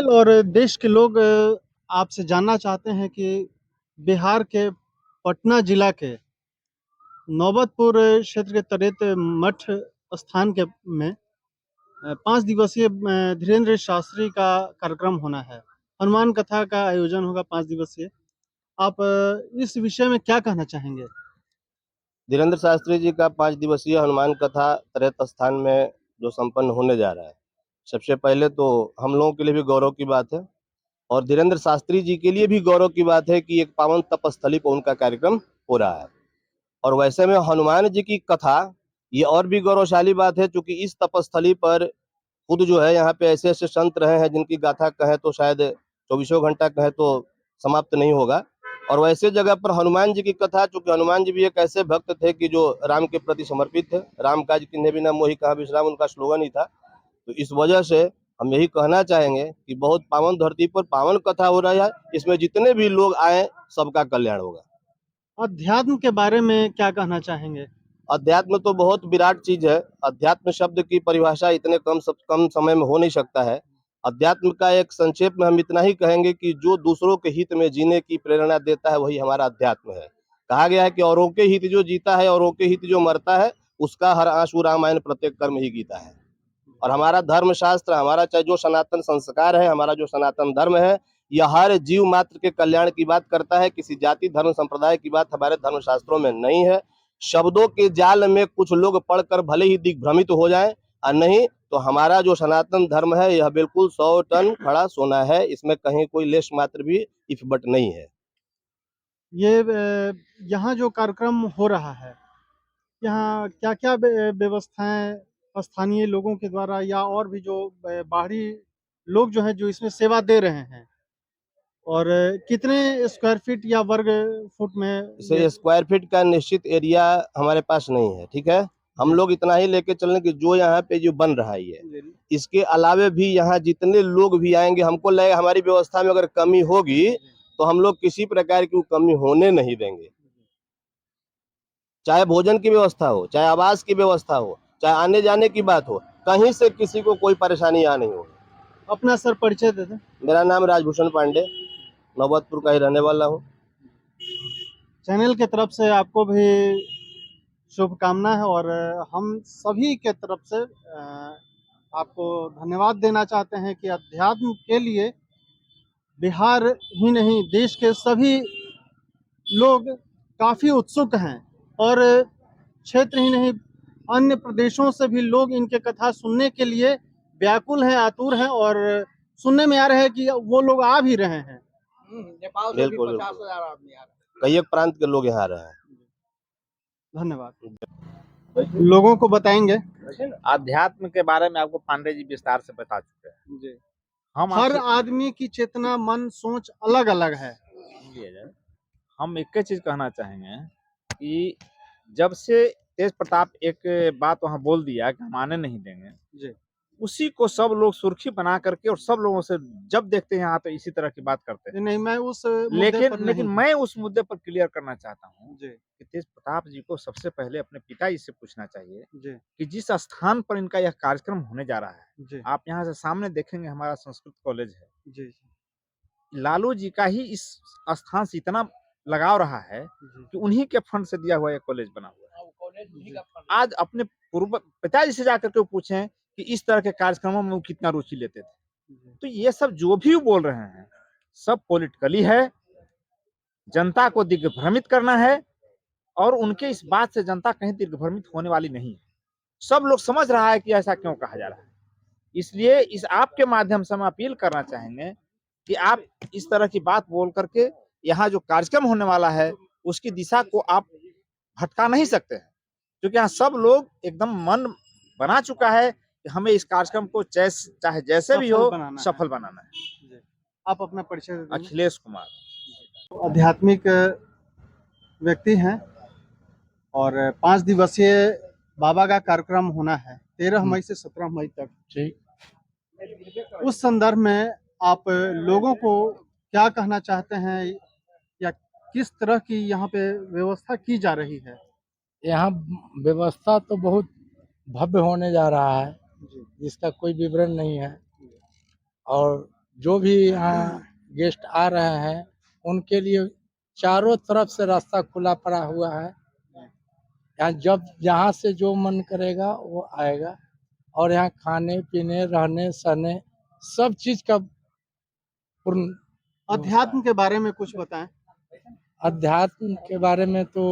Channel और देश के लोग आपसे जानना चाहते हैं कि बिहार के पटना जिला के नौबतपुर क्षेत्र के तरेत मठ स्थान के में 5 दिवसीय धीरेन्द्र शास्त्री का कार्यक्रम होना है। हनुमान कथा का आयोजन होगा 5 दिवसीय। आप इस विषय में क्या कहना चाहेंगे? धीरेन्द्र शास्त्री जी का 5 दिवसीय हनुमान कथा तरेत स्थान में जो संपन्न होने जा रहा है, सबसे पहले तो हम लोगों के लिए भी गौरव की बात है और धीरेन्द्र शास्त्री जी के लिए भी गौरव की बात है कि एक पावन तपस्थली पर उनका कार्यक्रम हो रहा है। और वैसे में हनुमान जी की कथा ये और भी गौरवशाली बात है, क्योंकि इस तपस्थली पर खुद जो है यहाँ पे ऐसे ऐसे संत रहे हैं जिनकी गाथा कहें तो शायद चौबीसों घंटा कहें तो समाप्त नहीं होगा। और वैसे जगह पर हनुमान जी की कथा, चूंकि हनुमान जी भी एक ऐसे भक्त थे कि जो राम के प्रति समर्पित थे, राम काज किन्हीं बिना मोहि कहा विश्राम उनका स्लोगन ही था। तो इस वजह से हम यही कहना चाहेंगे कि बहुत पावन धरती पर पावन कथा हो रहा है, इसमें जितने भी लोग आए सबका कल्याण होगा। अध्यात्म के बारे में क्या कहना चाहेंगे? अध्यात्म तो बहुत विराट चीज है। अध्यात्म शब्द की परिभाषा इतने कम समय में हो नहीं सकता है। अध्यात्म का एक संक्षेप में हम इतना ही कहेंगे कि जो दूसरों के हित में जीने की प्रेरणा देता है वही हमारा अध्यात्म है। कहा गया है कि औरों के हित जो जीता है, औरों के हित जो मरता है, उसका हर आंसू रामायण प्रत्येक कर्म ही गीता है। और हमारा धर्म शास्त्र, हमारा चाहे जो सनातन संस्कार है, हमारा जो सनातन धर्म है, यह हर जीव मात्र के कल्याण की बात करता है। किसी जाति धर्म संप्रदाय की बात हमारे धर्म शास्त्रों में नहीं है। शब्दों के जाल में कुछ लोग पढ़कर भले ही दिग्भ्रमित हो जाएं, और नहीं तो हमारा जो सनातन धर्म है यह बिल्कुल 100 टन खड़ा सोना है। इसमें कहीं कोई लेश मात्र भी इफ बट नहीं है। ये यहाँ जो कार्यक्रम हो रहा है, यहाँ क्या-क्या व्यवस्थाएं स्थानीय लोगों के द्वारा या और भी जो बाहरी लोग जो हैं जो इसमें सेवा दे रहे हैं, और कितने स्क्वायर फीट या वर्ग फुट में ये? इसे स्क्वायर फीट का निश्चित एरिया हमारे पास नहीं है, ठीक है। हम लोग इतना ही लेके चलें कि जो यहाँ पे जो बन रहा है, इसके अलावे भी यहाँ जितने लोग भी आएंगे, हमको लगेगा हमारी व्यवस्था में अगर कमी होगी तो हम लोग किसी प्रकार की कमी होने नहीं देंगे। चाहे भोजन की व्यवस्था हो, चाहे आवास की व्यवस्था हो, चाहे आने जाने की बात हो, कहीं से किसी को कोई परेशानी यहाँ नहीं होगी। अपना सर परिचय दे दें। मेरा नाम राजभूषण पांडे, नौबतपुर का ही रहने वाला हूँ। चैनल के तरफ से आपको भी शुभकामना है और हम सभी के तरफ से आपको धन्यवाद देना चाहते हैं कि अध्यात्म के लिए बिहार ही नहीं, देश के सभी लोग काफ़ी उत्सुक हैं और क्षेत्र ही नहीं, अन्य प्रदेशों से भी लोग इनके कथा सुनने के लिए व्याकुल हैं, आतुर हैं और सुनने में आ रहा है कि वो लोग आ भी रहे हैं। नेपाल से भी 50,000 आदमी आ रहे हैं। कई एक प्रांत के लोग यहाँ आ रहे हैं। धन्यवाद। लोगों को बताएंगे। अध्यात्म के बारे में आपको पांडे जी विस्तार से बता चुके हैं जी। हम हर आदमी की चेतना, मन, सोच अलग अलग है। हम एक ही चीज कहना चाहेंगे कि जब से तेज प्रताप एक बात वहां बोल दिया कि हम आने नहीं देंगे जी। उसी को सब लोग सुर्खी बना करके और सब लोगों से जब देखते हैं यहाँ तो इसी तरह की बात करते हैं। नहीं, मैं उस लेकिन मैं उस मुद्दे पर क्लियर करना चाहता हूँ कि तेज प्रताप जी को सबसे पहले अपने पिताजी से पूछना चाहिए कि जिस स्थान पर इनका यह कार्यक्रम होने जा रहा है, आप यहाँ से सामने देखेंगे हमारा संस्कृत कॉलेज है, लालू जी का ही इस स्थान से इतना लगाव रहा है कि उन्हीं के फंड से दिया हुआ यह कॉलेज बना हुआ है। आज अपने पूर्व पिताजी से जाकर के पूछें कि इस तरह के कार्यक्रमों में वो कितना रुचि लेते थे। तो ये सब जो भी बोल रहे हैं सब पॉलिटिकली है, जनता को दिग्भ्रमित करना है और उनके इस बात से जनता कहीं दिग्भ्रमित होने वाली नहीं है। सब लोग समझ रहा है कि ऐसा क्यों कहा जा रहा है। इसलिए इस आपके माध्यम से हम अपील करना चाहेंगे कि आप इस तरह की बात बोल करके यहाँ जो कार्यक्रम होने वाला है उसकी दिशा को आप भटका नहीं सकते हैं, क्योंकि यहाँ सब लोग एकदम मन बना चुका है कि हमें इस कार्यक्रम को चाहे जैसे भी हो सफल बनाना है। आप अपना परिचय दें। अखिलेश कुमार आध्यात्मिक व्यक्ति हैं और 5 दिवसीय बाबा का कार्यक्रम होना है 13 मई से 17 मई तक। उस संदर्भ में आप लोगों को क्या कहना चाहते हैं या किस तरह की यहाँ पे व्यवस्था की जा रही है? यहाँ व्यवस्था तो बहुत भव्य होने जा रहा है, जिसका कोई विवरण नहीं है और जो भी यहाँ गेस्ट आ रहे हैं उनके लिए चारों तरफ से रास्ता खुला पड़ा हुआ है। यहाँ जब जहाँ से जो मन करेगा वो आएगा और यहाँ खाने पीने रहने सहने सब चीज का पूर्ण अध्यात्म के बारे में कुछ बताएं। अध्यात्म के बारे में तो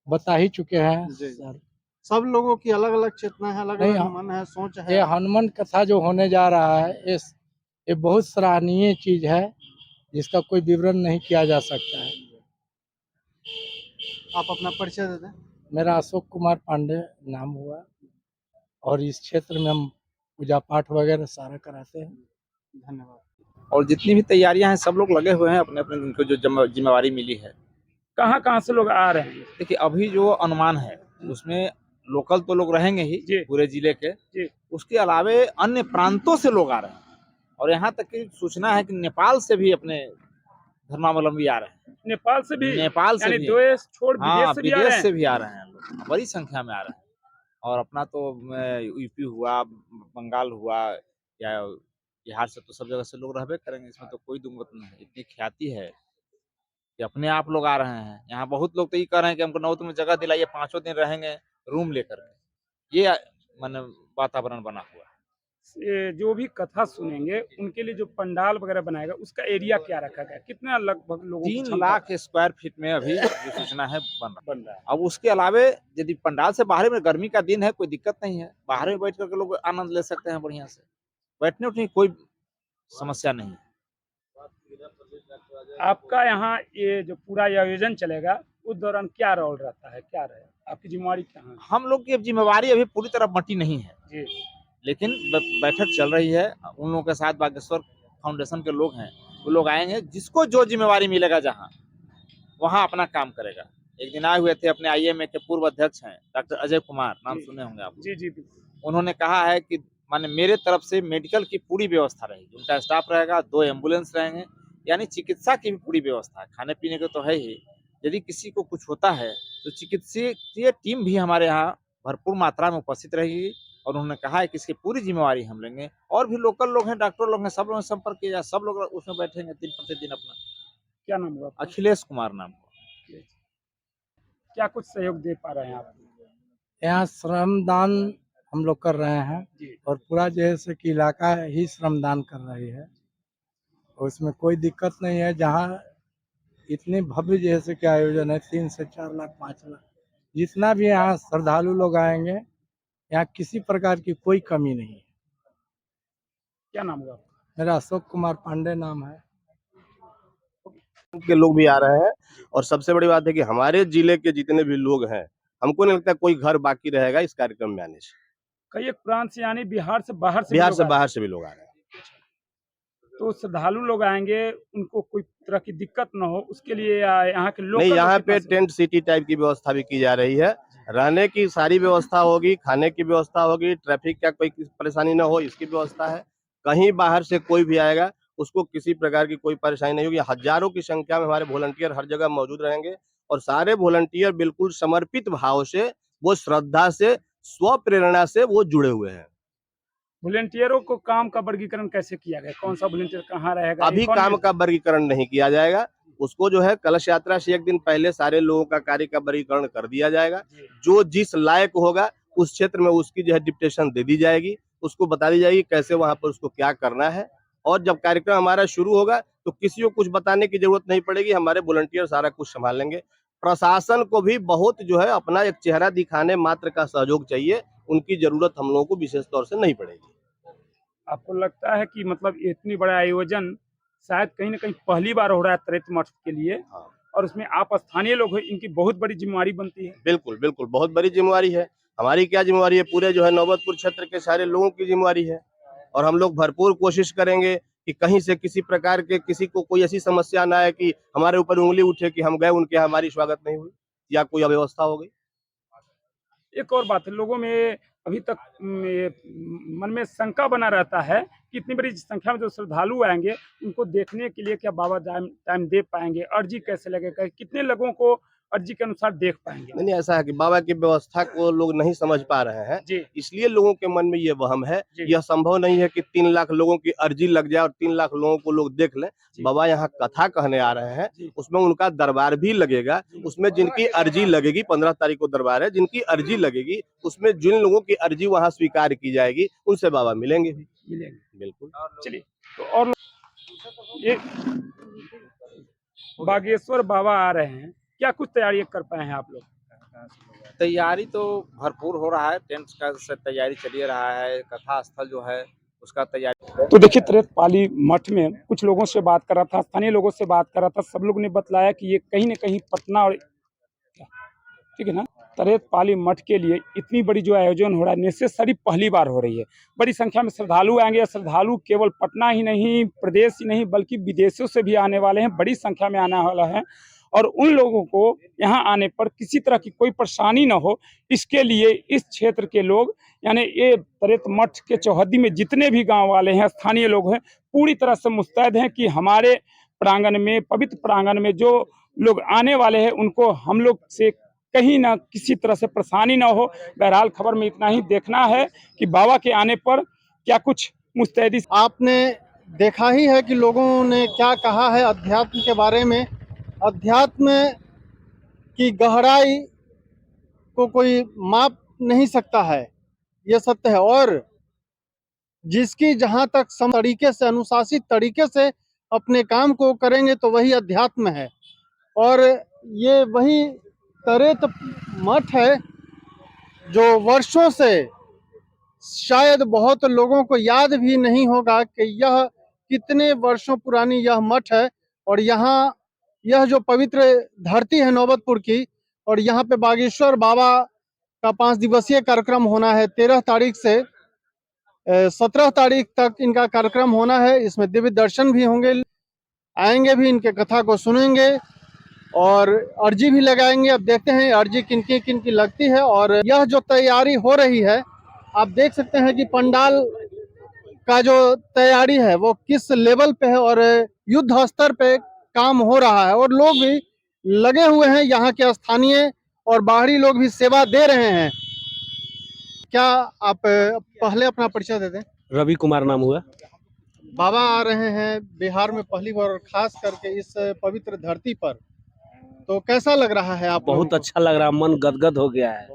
बता ही चुके हैं जी। सर। सब लोगों की अलग अलग चेतना है, अलग नहीं, अलग हाँ। मन है, सोच ये है। हनुमान कथा जो होने जा रहा है ये बहुत सराहनीय चीज है जिसका कोई विवरण नहीं किया जा सकता है। आप अपना परिचय दे दें। मेरा अशोक कुमार पांडे नाम हुआ और इस क्षेत्र में हम पूजा पाठ वगैरह सारा कराते हैं। धन्यवाद। और जितनी भी तैयारियां हैं सब लोग लगे हुए हैं अपने अपने जिनको जो जिम्मेवारी मिली है। कहाँ कहाँ से लोग आ रहे हैं? देखिए अभी जो अनुमान है उसमें लोकल तो लोग रहेंगे ही जी। पूरे जिले के जी। उसके अलावे अन्य प्रांतों से लोग आ रहे हैं और यहाँ तक की सूचना है कि नेपाल से भी अपने धर्मावलंबी आ रहे हैं। नेपाल से भी? नेपाल से यानी भी देश छोड़ हाँ विदेश से भी आ रहे विदेश हैं? से भी आ रहे हैं लोग, बड़ी संख्या में आ रहे हैं। और अपना तो यूपी हुआ, बंगाल हुआ या बिहार से तो सब जगह से लोग रहबे करेंगे, इसमें तो कोई दुमत नहीं है। इतनी ख्याति है कि अपने आप लोग आ रहे हैं। यहाँ बहुत लोग तो ये कह रहे हैं कि हमको नौत में जगह दिलाइए, 5 दिन रहेंगे रूम लेकर के। ये माने वातावरण बना हुआ है। ये जो भी कथा सुनेंगे उनके लिए जो पंडाल वगैरह बनाएगा उसका एरिया क्या रखा गया? कितना लगभग लोगों की 3 क्षमता लाख स्क्वायर फीट में अभी जो सूचना है बन रहा है? अब उसके अलावे यदि पंडाल से बाहर में गर्मी का दिन है कोई दिक्कत नहीं है, बाहर में बैठ करके लोग आनंद ले सकते हैं बढ़िया से, बैठने उठने की कोई समस्या नहीं है। आपका यहाँ ये जो पूरा ये आयोजन चलेगा उस दौरान क्या रोल रहता है, क्या रहे आपकी जिम्मेवारी क्या है? हम लोग की अब जिम्मेवारी अभी पूरी तरह मटी नहीं है जी। लेकिन बैठक चल रही है। उन लोगों के साथ बागेश्वर फाउंडेशन के लोग हैं, वो लोग आएंगे, जिसको जो जिम्मेवारी मिलेगा जहाँ वहाँ अपना काम करेगा। एक दिन आए हुए थे अपने IMA के पूर्व अध्यक्ष हैं डॉक्टर अजय कुमार, नाम सुने होंगे आप। जी जी उन्होंने कहा है कि माने मेरे तरफ से मेडिकल की पूरी व्यवस्था रहेगी, उनका स्टाफ रहेगा, 2 एम्बुलेंस रहेंगे, यानी चिकित्सा की भी पूरी व्यवस्था है। खाने पीने के तो है ही, यदि किसी को कुछ होता है तो चिकित्सीय टीम भी हमारे यहाँ भरपूर मात्रा में उपस्थित रहेगी। और उन्होंने कहा है कि इसकी पूरी जिम्मेवारी हम लेंगे। और भी लोकल लोग हैं, डॉक्टर लोग हैं, सब लोगों से संपर्क किया जाए, सब लोग उसमें बैठेंगे दिन प्रतिदिन अपना। क्या नाम हुआ? अखिलेश कुमार नाम हुआ। क्या कुछ सहयोग दे पा रहे हैं आप? यहाँ श्रमदान हम लोग कर रहे हैं और पूरा जैसे कि इलाका ही श्रमदान कर रही है और उसमें कोई दिक्कत नहीं है। जहाँ इतने भव्य जैसे के आयोजन है 3 से 4 लाख 5 लाख जितना भी यहाँ श्रद्धालु लोग आएंगे, यहाँ किसी प्रकार की कोई कमी नहीं है। क्या नाम हुआ? मेरा अशोक कुमार पांडे नाम है। के लोग भी आ रहे हैं और सबसे बड़ी बात है कि हमारे जिले के जितने भी लोग हैं, हमको नहीं लगता कोई घर बाकी रहेगा इस कार्यक्रम में आने से। कई एक प्रांत से यानी बिहार से बाहर से बाहर से भी लोग आ रहे हैं। तो श्रद्धालु लोग आएंगे, उनको कोई तरह की दिक्कत न हो उसके लिए यहाँ के लोग नहीं, यहाँ पे टेंट सिटी टाइप की व्यवस्था भी की जा रही है। रहने की सारी व्यवस्था होगी, खाने की व्यवस्था होगी, ट्रैफिक का कोई परेशानी न हो इसकी व्यवस्था है। कहीं बाहर से कोई भी आएगा उसको किसी प्रकार की कोई परेशानी नहीं होगी। हजारों की संख्या में हमारे वॉलंटियर हर जगह मौजूद रहेंगे और सारे वॉलंटियर बिल्कुल समर्पित भाव से, वो श्रद्धा से, स्व प्रेरणा से वो जुड़े हुए हैं। वॉलंटियरों को काम का वर्गीकरण कैसे किया गया? कौन सा वॉलंटियर कहाँ रहेगा? अभी काम का वर्गीकरण नहीं किया जाएगा, उसको जो है कलश यात्रा से 1 दिन पहले सारे लोगों का कार्य का वर्गीकरण कर दिया जाएगा। जो जिस लायक होगा उस क्षेत्र में उसकी जो है डिप्टेशन दे दी जाएगी, उसको बता दी जाएगी कैसे वहां पर उसको क्या करना है। और जब कार्यक्रम हमारा शुरू होगा तो किसी को कुछ बताने की जरूरत नहीं पड़ेगी, हमारे वॉलंटियर सारा कुछ संभाल लेंगे। प्रशासन को भी बहुत जो है अपना एक चेहरा दिखाने मात्र का सहयोग चाहिए, उनकी जरूरत हम लोगों को विशेष तौर से नहीं पड़ेगी। आपको लगता है कि मतलब इतनी बड़ा आयोजन शायद कहीं ना कहीं पहली बार हो रहा है त्रेत मठ के लिए? हाँ। और उसमें आप स्थानीय लोग हैं, इनकी बहुत बड़ी जिम्मेवारी बनती है। बिल्कुल बिल्कुल, बहुत बड़ी जिम्मेवारी है। हमारी क्या जिम्मेवारी है, पूरे जो है नौबतपुर क्षेत्र के सारे लोगों की जिम्मेवारी है। और हम लोग भरपूर कोशिश करेंगे कि कहीं से किसी प्रकार के किसी को कोई ऐसी समस्या ना आए कि हमारे ऊपर उंगली उठे कि हम गए उनके यहाँ हमारी स्वागत नहीं हुई या कोई अव्यवस्था हो गई। एक और बात है, लोगों में अभी तक मन में शंका बना रहता है कि इतनी बड़ी संख्या में जो श्रद्धालु आएंगे उनको देखने के लिए क्या बाबा टाइम दे पाएंगे? अर्जी कैसे लगेगा? कितने लोगों को अर्जी के अनुसार देख पाएंगे। नहीं, ऐसा है कि बाबा की व्यवस्था को लोग नहीं समझ पा रहे हैं, जी इसलिए लोगों के मन में ये वहम है। जी। यह संभव नहीं है कि 3 लाख लोगों की अर्जी लग जाए और 3 लाख लोगों को लोग देख लें। जी। बाबा यहाँ कथा कहने आ रहे हैं, जी। उसमें उनका दरबार भी लगेगा। जी। उसमें जिनकी अर्जी लगेगी, 15 तारीख को दरबार है, जिनकी अर्जी लगेगी उसमें जिन लोगों की अर्जी वहाँ स्वीकार की जाएगी उनसे बाबा मिलेंगे भी। मिलेंगे। बिल्कुल। चलिए, तो और ये बागेश्वर बाबा आ रहे हैं, क्या कुछ तैयारी कर पाए हैं आप लोग? तैयारी तो भरपूर हो रहा है, टेंट का से तैयारी चलिए रहा है, कथा स्थल जो है उसका तैयारी। तो देखिए, त्रेतपाली मठ में कुछ लोगों से बात कर रहा था, स्थानीय लोगों से बात कर रहा था, सब लोग ने बतलाया कि ये कहीं न कहीं पटना और ठीक है ना, त्रेतपाली मठ के लिए इतनी बड़ी जो आयोजन हो रहा है नेसेसरी पहली बार हो रही है। बड़ी संख्या में श्रद्धालु आएंगे। श्रद्धालु केवल पटना ही नहीं, प्रदेश ही नहीं, बल्कि विदेशों से भी आने वाले हैं, बड़ी संख्या में आने वाला है। और उन लोगों को यहाँ आने पर किसी तरह की कोई परेशानी न हो, इसके लिए इस क्षेत्र के लोग, यानी ये त्रेत मठ के चौहद्दी में जितने भी गांव वाले हैं, स्थानीय लोग हैं, पूरी तरह से मुस्तैद हैं कि हमारे प्रांगण में, पवित्र प्रांगण में जो लोग आने वाले हैं उनको हम लोग से कहीं ना किसी तरह से परेशानी ना हो। बहरहाल खबर में इतना ही देखना है कि बाबा के आने पर क्या कुछ मुस्तैदी। आपने देखा ही है कि लोगों ने क्या कहा है अध्यात्म के बारे में। अध्यात्म की गहराई को कोई माप नहीं सकता है, ये सत्य है। और जिसकी जहाँ तक तरीके से, अनुशासित तरीके से अपने काम को करेंगे तो वही अध्यात्म है। और ये वही त्रेत मठ है जो वर्षों से, शायद बहुत लोगों को याद भी नहीं होगा कि यह कितने वर्षों पुरानी यह मठ है। और यहाँ यह जो पवित्र धरती है नौबतपुर की, और यहाँ पे बागेश्वर बाबा का 5 दिवसीय कार्यक्रम होना है। 13 तारीख से 17 तारीख तक इनका कार्यक्रम होना है। इसमें दिव्य दर्शन भी होंगे, आएंगे भी, इनके कथा को सुनेंगे और अर्जी भी लगाएंगे। अब देखते हैं अर्जी किनकी किनकी लगती है। और यह जो तैयारी हो रही है, आप देख सकते हैं कि पंडाल का जो तैयारी है वो किस लेवल पे है और युद्ध स्तर पे काम हो रहा है। और लोग भी लगे हुए हैं, यहाँ के स्थानीय और बाहरी लोग भी सेवा दे रहे हैं। क्या आप पहले अपना परिचय दे दें? रवि कुमार नाम हुआ। बाबा आ रहे हैं बिहार में पहली बार, और खास करके इस पवित्र धरती पर, तो कैसा लग रहा है आप? बहुत अच्छा लग रहा है, मन गदगद हो गया है।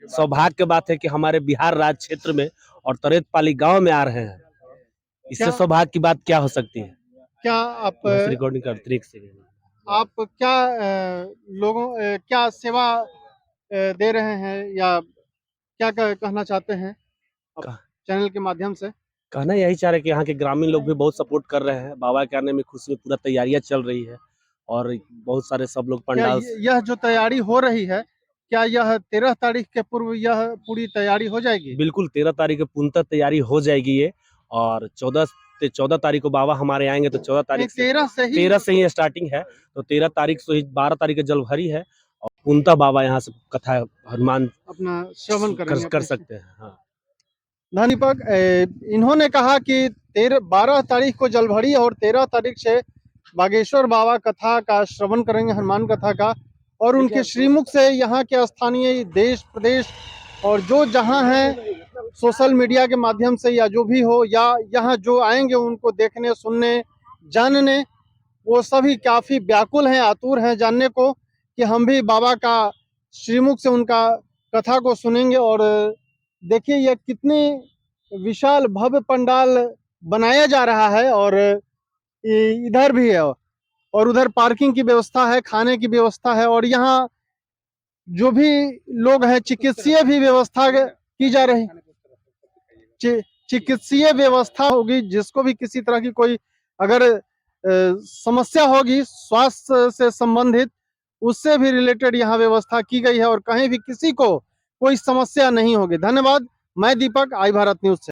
सौभाग्य की बात है कि हमारे बिहार राज्य क्षेत्र में और त्रेतपाली गांव में आ रहे हैं। इससे सौभाग्य की बात क्या हो सकती है? क्या आप रिकॉर्डिंग करते आप क्या लोगों क्या सेवा दे रहे हैं, या क्या कहना चाहते हैं चैनल के माध्यम से? कहना यही चाह रहे हैं कि यहाँ के ग्रामीण लोग भी बहुत सपोर्ट कर रहे हैं। बाबा के आने में खुशी में पूरा तैयारियां चल रही है और बहुत सारे सब लोग क्या पंडाल। यह जो तैयारी हो रही है, क्या यह 13 तारीख के पूर्व यह पूरी तैयारी हो जाएगी? बिल्कुल 13 तारीख को पूर्णतः तैयारी हो जाएगी ये। और 14 तारीख को बाबा हमारे आएंगे, तो 14 तारीख से 13 से ही स्टार्टिंग है। तो 13 तारीख से ही 12 तारीख के जलभरी है और पूर्णतः बाबा यहाँ से कथा हनुमान अपना श्रवण कर सकते हैं। हाँ, धन्यवाद। इन्होंने कहा कि 12 तारीख को जलभरी और 13 तारीख से बागेश्वर बाबा कथा का श्रवण करेंगे, हनुमान कथा का। और उनके श्रीमुख से यहाँ के स्थानीय, देश प्रदेश और जो जहाँ हैं, सोशल मीडिया के माध्यम से या जो भी हो, या यहाँ जो आएंगे उनको देखने, सुनने, जानने, वो सभी काफ़ी व्याकुल हैं, आतुर हैं जानने को कि हम भी बाबा का श्रीमुख से उनका कथा को सुनेंगे। और देखिए ये कितनी विशाल भव्य पंडाल बनाया जा रहा है। और इधर भी है और उधर पार्किंग की व्यवस्था है, खाने की व्यवस्था है। और यहाँ जो भी लोग हैं, चिकित्सीय भी व्यवस्था की जा रही, चिकित्सीय व्यवस्था होगी। जिसको भी किसी तरह की कोई अगर समस्या होगी स्वास्थ्य से संबंधित, उससे भी रिलेटेड यहाँ व्यवस्था की गई है और कहीं भी किसी को कोई समस्या नहीं होगी। धन्यवाद। मैं दीपक, आई भारत न्यूज से।